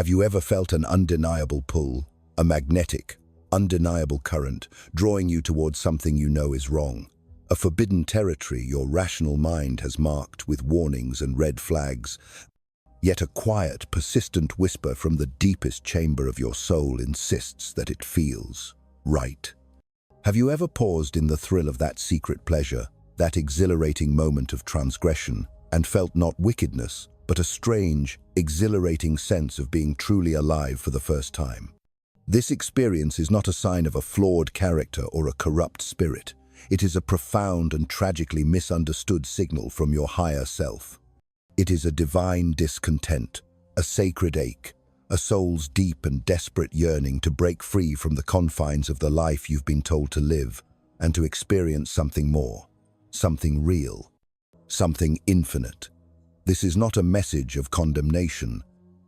Have you ever felt an undeniable pull, a magnetic, undeniable current, drawing you towards something you know is wrong? A forbidden territory your rational mind has marked with warnings and red flags, yet a quiet, persistent whisper from the deepest chamber of your soul insists that it feels right. Have you ever paused in the thrill of that secret pleasure, that exhilarating moment of transgression, and felt not wickedness, but a strange, exhilarating sense of being truly alive for the first time? This experience is not a sign of a flawed character or a corrupt spirit. It is a profound and tragically misunderstood signal from your higher self. It is a divine discontent, a sacred ache, a soul's deep and desperate yearning to break free from the confines of the life you've been told to live and to experience something more, something real, something infinite. This is not a message of condemnation,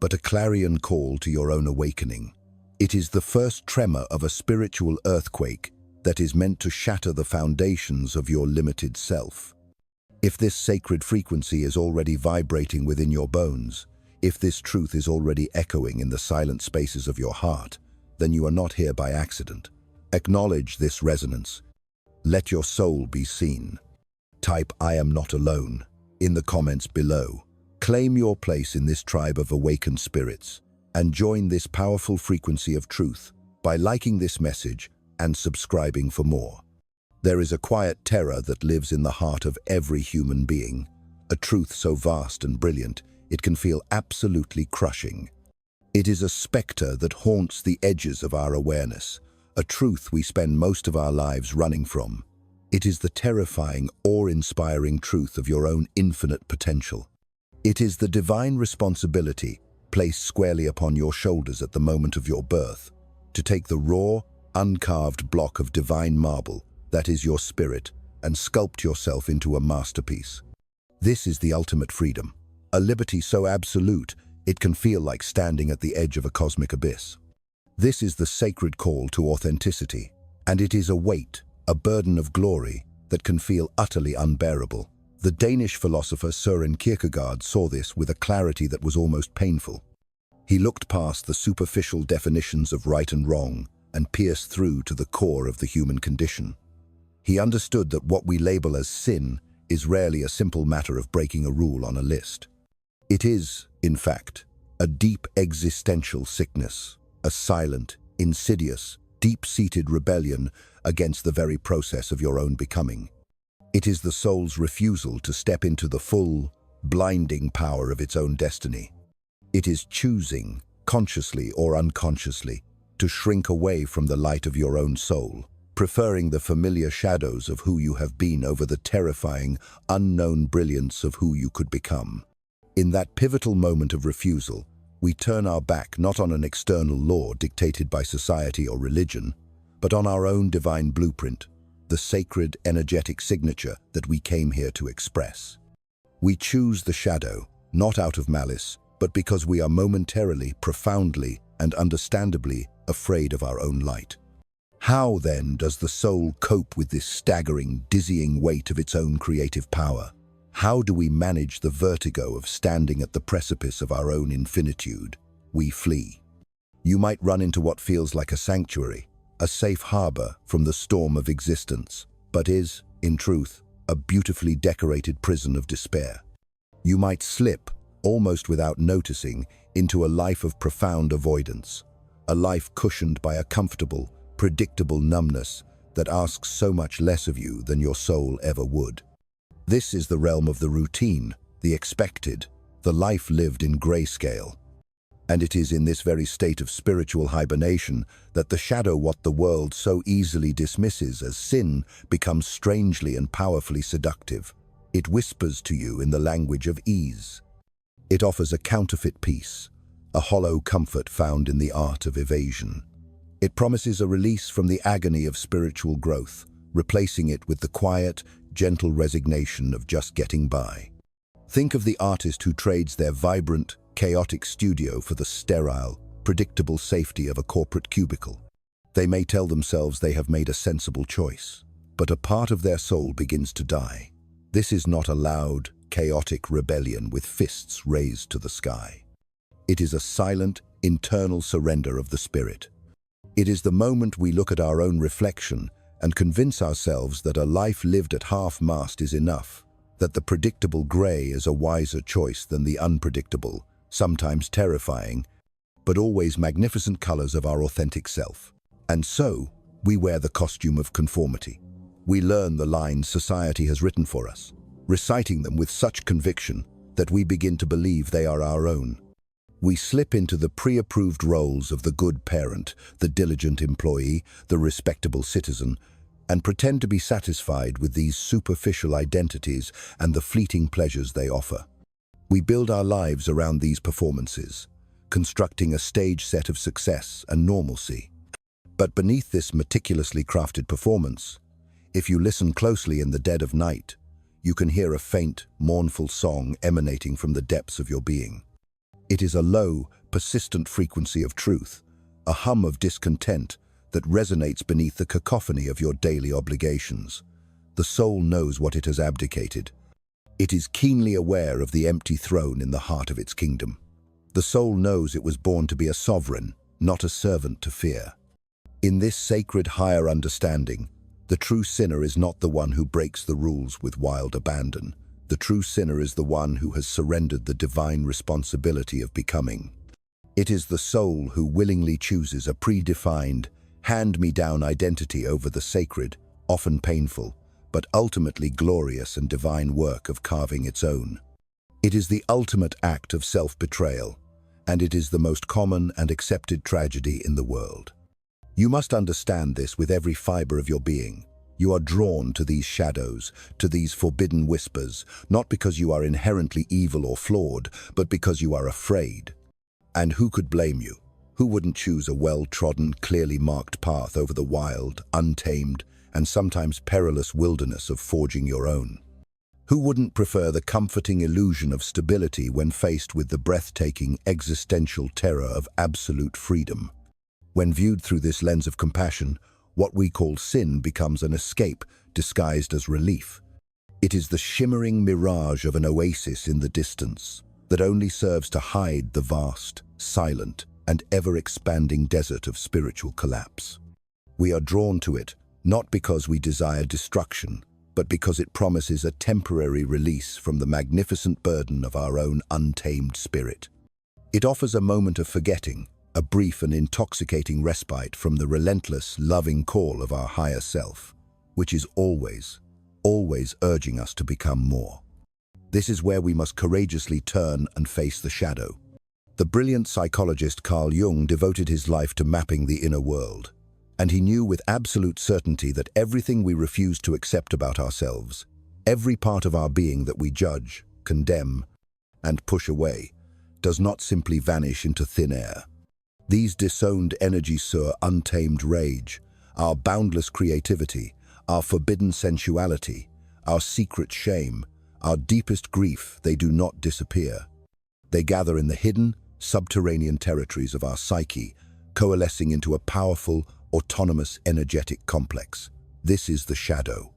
but a clarion call to your own awakening. It is the first tremor of a spiritual earthquake that is meant to shatter the foundations of your limited self. If this sacred frequency is already vibrating within your bones, if this truth is already echoing in the silent spaces of your heart, then you are not here by accident. Acknowledge this resonance. Let your soul be seen. Type "I am not alone" in the comments below. Claim your place in this tribe of awakened spirits and join this powerful frequency of truth by liking this message and subscribing for more. There is a quiet terror that lives in the heart of every human being, a truth so vast and brilliant it can feel absolutely crushing. It is a specter that haunts the edges of our awareness, a truth we spend most of our lives running from. It is the terrifying, awe-inspiring truth of your own infinite potential. It is the divine responsibility placed squarely upon your shoulders at the moment of your birth, to take the raw, uncarved block of divine marble that is your spirit and sculpt yourself into a masterpiece. This is the ultimate freedom, a liberty so absolute it can feel like standing at the edge of a cosmic abyss. This is the sacred call to authenticity, and it is a weight, a burden of glory that can feel utterly unbearable. The Danish philosopher Søren Kierkegaard saw this with a clarity that was almost painful. He looked past the superficial definitions of right and wrong and pierced through to the core of the human condition. He understood that what we label as sin is rarely a simple matter of breaking a rule on a list. It is, in fact, a deep existential sickness, a silent, insidious, deep-seated rebellion against the very process of your own becoming. It is the soul's refusal to step into the full, blinding power of its own destiny. It is choosing, consciously or unconsciously, to shrink away from the light of your own soul, preferring the familiar shadows of who you have been over the terrifying, unknown brilliance of who you could become. In that pivotal moment of refusal, we turn our back not on an external law dictated by society or religion, but on our own divine blueprint, the sacred, energetic signature that we came here to express. We choose the shadow, not out of malice, but because we are momentarily, profoundly, and understandably afraid of our own light. How, then, does the soul cope with this staggering, dizzying weight of its own creative power? How do we manage the vertigo of standing at the precipice of our own infinitude? We flee. You might run into what feels like a sanctuary, a safe harbor from the storm of existence, but is, in truth, a beautifully decorated prison of despair. You might slip, almost without noticing, into a life of profound avoidance, a life cushioned by a comfortable, predictable numbness that asks so much less of you than your soul ever would. This is the realm of the routine, the expected, the life lived in grayscale. And it is in this very state of spiritual hibernation that the shadow what the world so easily dismisses as sin becomes strangely and powerfully seductive. It whispers to you in the language of ease. It offers a counterfeit peace, a hollow comfort found in the art of evasion. It promises a release from the agony of spiritual growth, replacing it with the quiet, gentle resignation of just getting by. Think of the artist who trades their vibrant, chaotic studio for the sterile, predictable safety of a corporate cubicle. They may tell themselves they have made a sensible choice, but a part of their soul begins to die. This is not a loud, chaotic rebellion with fists raised to the sky. It is a silent, internal surrender of the spirit. It is the moment we look at our own reflection and convince ourselves that a life lived at half-mast is enough, that the predictable grey is a wiser choice than the unpredictable, sometimes terrifying, but always magnificent colors of our authentic self. And so, we wear the costume of conformity. We learn the lines society has written for us, reciting them with such conviction that we begin to believe they are our own. We slip into the pre-approved roles of the good parent, the diligent employee, the respectable citizen, and pretend to be satisfied with these superficial identities and the fleeting pleasures they offer. We build our lives around these performances, constructing a stage set of success and normalcy. But beneath this meticulously crafted performance, if you listen closely in the dead of night, you can hear a faint, mournful song emanating from the depths of your being. It is a low, persistent frequency of truth, a hum of discontent that resonates beneath the cacophony of your daily obligations. The soul knows what it has abdicated. It is keenly aware of the empty throne in the heart of its kingdom. The soul knows it was born to be a sovereign, not a servant to fear. In this sacred higher understanding, the true sinner is not the one who breaks the rules with wild abandon. The true sinner is the one who has surrendered the divine responsibility of becoming. It is the soul who willingly chooses a predefined, hand-me-down identity over the sacred, often painful, but ultimately glorious and divine work of carving its own. It is the ultimate act of self-betrayal, and it is the most common and accepted tragedy in the world. You must understand this with every fiber of your being. You are drawn to these shadows, to these forbidden whispers, not because you are inherently evil or flawed, but because you are afraid. And who could blame you? Who wouldn't choose a well-trodden, clearly marked path over the wild, untamed, and sometimes perilous wilderness of forging your own? Who wouldn't prefer the comforting illusion of stability when faced with the breathtaking, existential terror of absolute freedom? When viewed through this lens of compassion, what we call sin becomes an escape disguised as relief. It is the shimmering mirage of an oasis in the distance that only serves to hide the vast, silent, and ever-expanding desert of spiritual collapse. We are drawn to it, not because we desire destruction, but because it promises a temporary release from the magnificent burden of our own untamed spirit. It offers a moment of forgetting, a brief and intoxicating respite from the relentless, loving call of our higher self, which is always urging us to become more. This is where we must courageously turn and face the shadow. The brilliant psychologist Carl Jung devoted his life to mapping the inner world, and he knew with absolute certainty that everything we refuse to accept about ourselves, every part of our being that we judge, condemn, and push away, does not simply vanish into thin air. These disowned energies soar untamed rage, our boundless creativity, our forbidden sensuality, our secret shame, our deepest grief. They do not disappear. They gather in the hidden, subterranean territories of our psyche, coalescing into a powerful, autonomous, energetic complex. This is the shadow.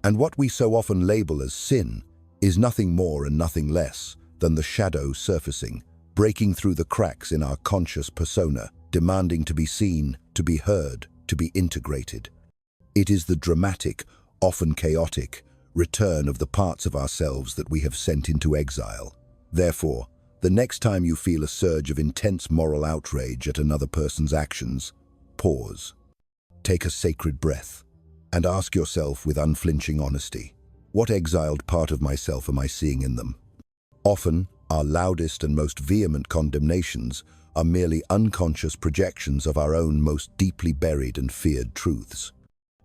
And what we so often label as sin is nothing more and nothing less than the shadow surfacing, breaking through the cracks in our conscious persona, demanding to be seen, to be heard, to be integrated. It is the dramatic, often chaotic, return of the parts of ourselves that we have sent into exile. Therefore, the next time you feel a surge of intense moral outrage at another person's actions, pause. Take a sacred breath, and ask yourself with unflinching honesty, what exiled part of myself am I seeing in them? Often, our loudest and most vehement condemnations are merely unconscious projections of our own most deeply buried and feared truths.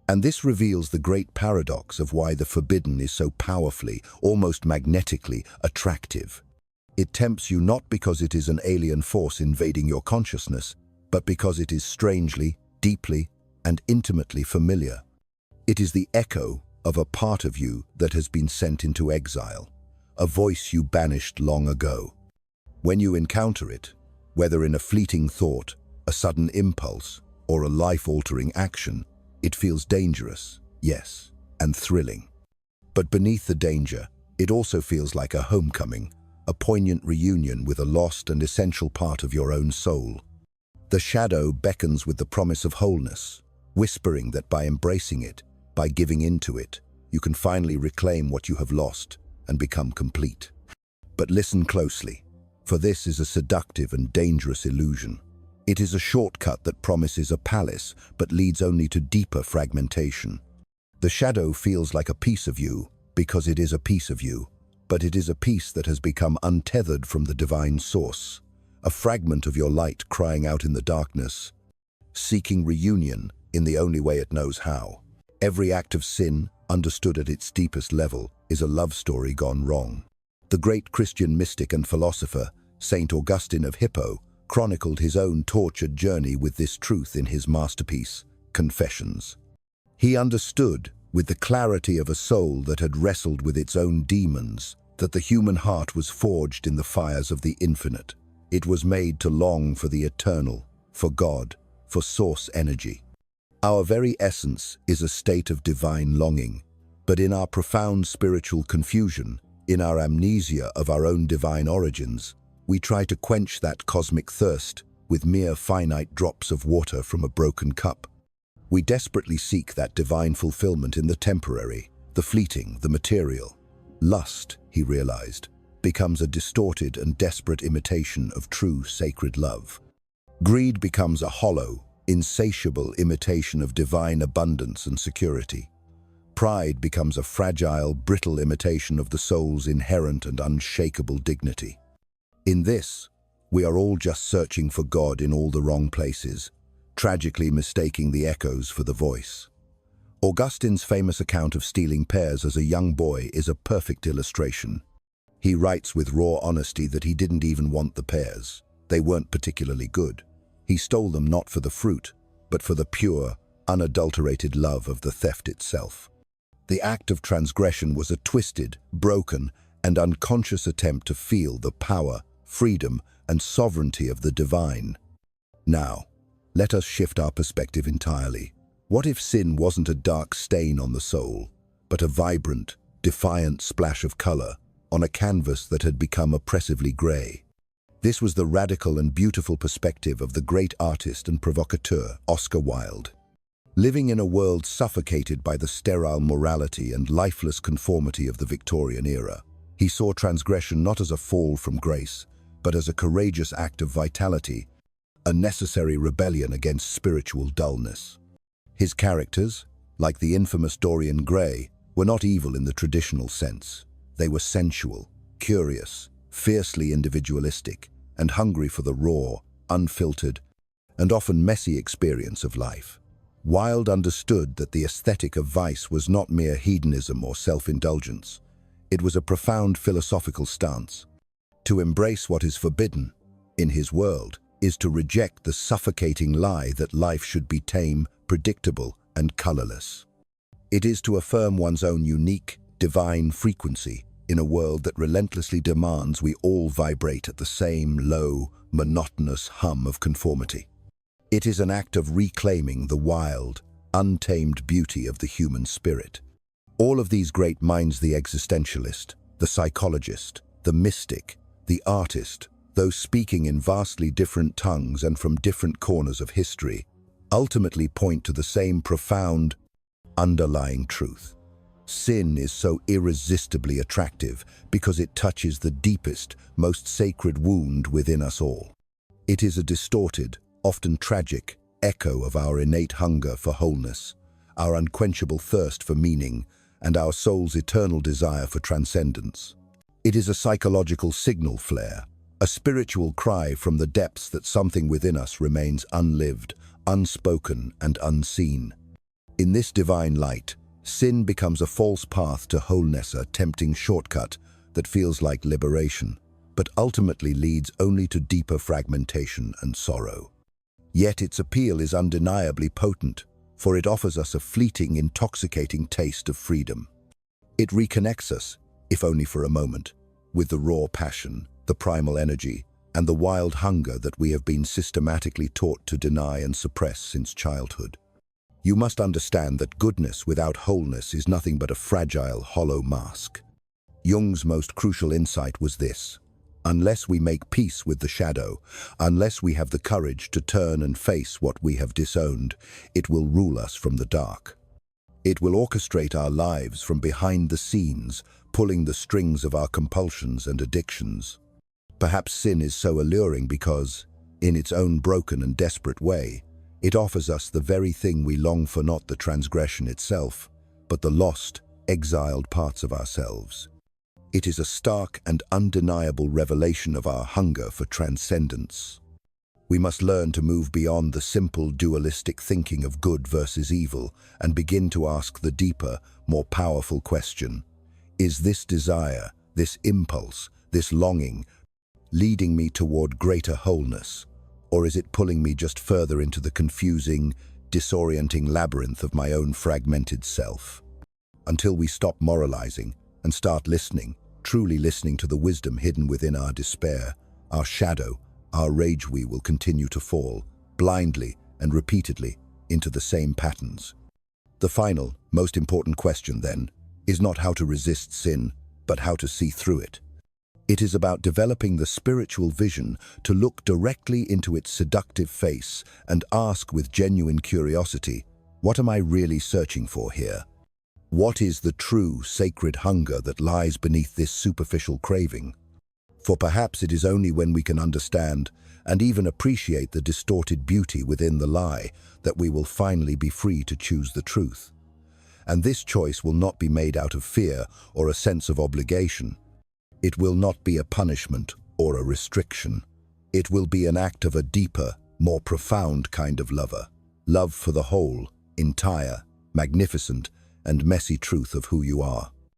And this reveals the great paradox of why the forbidden is so powerfully, almost magnetically, attractive. It tempts you not because it is an alien force invading your consciousness, but because it is strangely, deeply, and intimately familiar. It is the echo of a part of you that has been sent into exile, a voice you banished long ago. When you encounter it, whether in a fleeting thought, a sudden impulse, or a life-altering action, it feels dangerous, yes, and thrilling. But beneath the danger, it also feels like a homecoming, a poignant reunion with a lost and essential part of your own soul. The shadow beckons with the promise of wholeness, whispering that by embracing it, by giving into it, you can finally reclaim what you have lost and become complete. But listen closely, for this is a seductive and dangerous illusion. It is a shortcut that promises a palace but leads only to deeper fragmentation. The shadow feels like a piece of you because it is a piece of you, but it is a piece that has become untethered from the divine source, a fragment of your light crying out in the darkness, seeking reunion in the only way it knows how. Every act of sin, understood at its deepest level, is a love story gone wrong. The great Christian mystic and philosopher, Saint Augustine of Hippo, chronicled his own tortured journey with this truth in his masterpiece, Confessions. He understood, with the clarity of a soul that had wrestled with its own demons, that the human heart was forged in the fires of the infinite. It was made to long for the eternal, for God, for source energy. Our very essence is a state of divine longing, but in our profound spiritual confusion, in our amnesia of our own divine origins, we try to quench that cosmic thirst with mere finite drops of water from a broken cup. We desperately seek that divine fulfillment in the temporary, the fleeting, the material. Lust, he realized, becomes a distorted and desperate imitation of true sacred love. Greed becomes a hollow, insatiable imitation of divine abundance and security. Pride becomes a fragile, brittle imitation of the soul's inherent and unshakable dignity. In this, we are all just searching for God in all the wrong places, tragically mistaking the echoes for the voice. Augustine's famous account of stealing pears as a young boy is a perfect illustration. He writes with raw honesty that he didn't even want the pears. They weren't particularly good. He stole them not for the fruit, but for the pure, unadulterated love of the theft itself. The act of transgression was a twisted, broken, and unconscious attempt to feel the power, freedom, and sovereignty of the divine. Now, let us shift our perspective entirely. What if sin wasn't a dark stain on the soul, but a vibrant, defiant splash of color on a canvas that had become oppressively gray? This was the radical and beautiful perspective of the great artist and provocateur, Oscar Wilde. Living in a world suffocated by the sterile morality and lifeless conformity of the Victorian era, he saw transgression not as a fall from grace, but as a courageous act of vitality, a necessary rebellion against spiritual dullness. His characters, like the infamous Dorian Gray, were not evil in the traditional sense. They were sensual, curious, fiercely individualistic, and hungry for the raw, unfiltered, and often messy experience of life. Wilde understood that the aesthetic of vice was not mere hedonism or self-indulgence. It was a profound philosophical stance. To embrace what is forbidden, in his world, is to reject the suffocating lie that life should be tame, predictable, and colorless. It is to affirm one's own unique, divine frequency in a world that relentlessly demands we all vibrate at the same low, monotonous hum of conformity. It is an act of reclaiming the wild, untamed beauty of the human spirit. All of these great minds, the existentialist, the psychologist, the mystic, the artist, those speaking in vastly different tongues and from different corners of history, ultimately point to the same profound, underlying truth. Sin is so irresistibly attractive because it touches the deepest, most sacred wound within us all. It is a distorted, often tragic, echo of our innate hunger for wholeness, our unquenchable thirst for meaning, and our soul's eternal desire for transcendence. It is a psychological signal flare, a spiritual cry from the depths that something within us remains unlived, unspoken, and unseen. In this divine light, sin becomes a false path to wholeness, a tempting shortcut that feels like liberation, but ultimately leads only to deeper fragmentation and sorrow. Yet its appeal is undeniably potent, for it offers us a fleeting, intoxicating taste of freedom. It reconnects us, if only for a moment, with the raw passion, the primal energy, and the wild hunger that we have been systematically taught to deny and suppress since childhood. You must understand that goodness without wholeness is nothing but a fragile, hollow mask. Jung's most crucial insight was this: Unless we make peace with the shadow, unless we have the courage to turn and face what we have disowned, it will rule us from the dark. It will orchestrate our lives from behind the scenes, pulling the strings of our compulsions and addictions. Perhaps sin is so alluring because, in its own broken and desperate way, it offers us the very thing we long for, not the transgression itself, but the lost, exiled parts of ourselves. It is a stark and undeniable revelation of our hunger for transcendence. We must learn to move beyond the simple dualistic thinking of good versus evil and begin to ask the deeper, more powerful question: is this desire, this impulse, this longing leading me toward greater wholeness, or is it pulling me just further into the confusing, disorienting labyrinth of my own fragmented self? Until we stop moralizing and start listening, truly listening to the wisdom hidden within our despair, our shadow, our rage, we will continue to fall, blindly and repeatedly, into the same patterns. The final, most important question, then, is not how to resist sin, but how to see through it. It is about developing the spiritual vision to look directly into its seductive face and ask with genuine curiosity, what am I really searching for here? What is the true, sacred hunger that lies beneath this superficial craving? For perhaps it is only when we can understand and even appreciate the distorted beauty within the lie that we will finally be free to choose the truth. And this choice will not be made out of fear or a sense of obligation. It will not be a punishment or a restriction. It will be an act of a deeper, more profound kind of love for the whole, entire, magnificent, and messy truth of who you are.